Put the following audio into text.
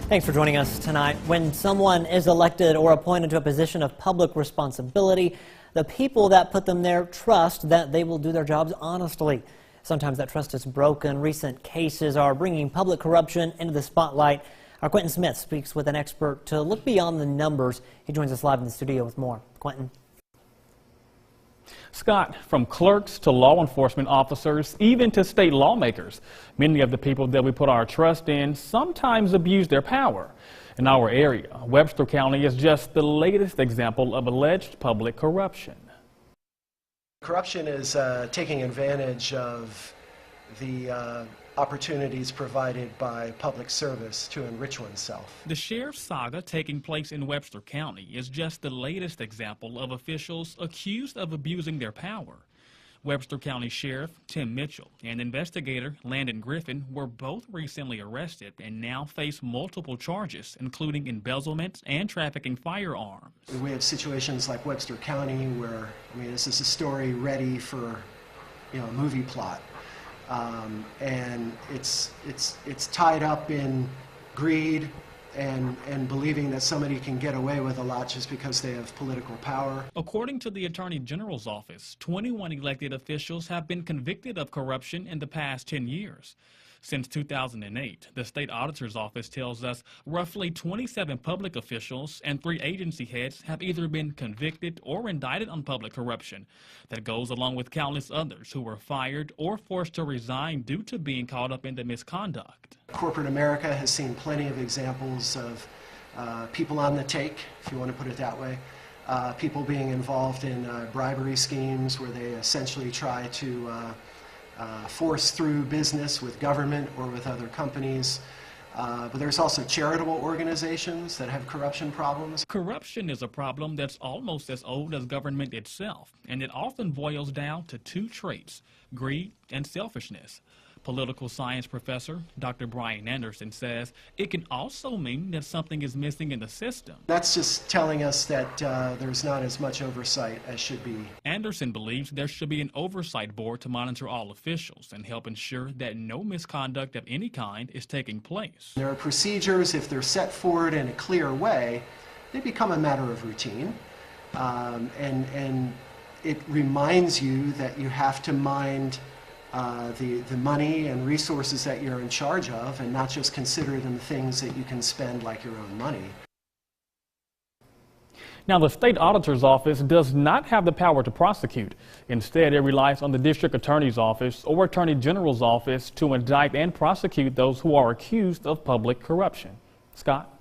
Thanks for joining us tonight. When someone is elected or appointed to a position of public responsibility, the people that put them there trust that they will do their jobs honestly. Sometimes that trust is broken. Recent cases are bringing public corruption into the spotlight. Our Quentin Smith speaks with an expert to look beyond the numbers. He joins us live in the studio with more. Quentin. Scott, from clerks to law enforcement officers, even to state lawmakers, many of the people that we put our trust in sometimes abuse their power. In our area, Webster County is just the latest example of alleged public corruption. Corruption is taking advantage of the opportunities provided by public service to enrich oneself. The sheriff's saga taking place in Webster County is just the latest example of officials accused of abusing their power. Webster County Sheriff Tim Mitchell and investigator Landon Griffin were both recently arrested and now face multiple charges, including embezzlement and trafficking firearms. We have situations like Webster County where, this is a story ready for, a movie plot. And it's tied up in greed and believing that somebody can get away with a lot just because they have political power. According to the Attorney General's office, 21 elected officials have been convicted of corruption in the past 10 years. Since 2008, the state auditor's office tells us roughly 27 public officials and 3 agency heads have either been convicted or indicted on public corruption. That goes along with countless others who were fired or forced to resign due to being caught up in the misconduct. Corporate America has seen plenty of examples of people on the take, if you want to put it that way. People being involved in bribery schemes where they essentially try to force through business with government or with other companies. But there's also charitable organizations that have corruption problems. Corruption is a problem that's almost as old as government itself, and it often boils down to 2 traits: greed and selfishness. Political science professor Dr. Brian Anderson says it can also mean that something is missing in the system. That's just telling us that there's not as much oversight as should be. Anderson believes there should be an oversight board to monitor all officials and help ensure that no misconduct of any kind is taking place. There are procedures, if they're set forward in a clear way, they become a matter of routine. And it reminds you that you have to mind the money and resources that you're in charge of, and not just consider them things that you can spend like your own money. Now, the state auditor's office does not have the power to prosecute. Instead, it relies on the district attorney's office or attorney general's office to indict and prosecute those who are accused of public corruption. Scott?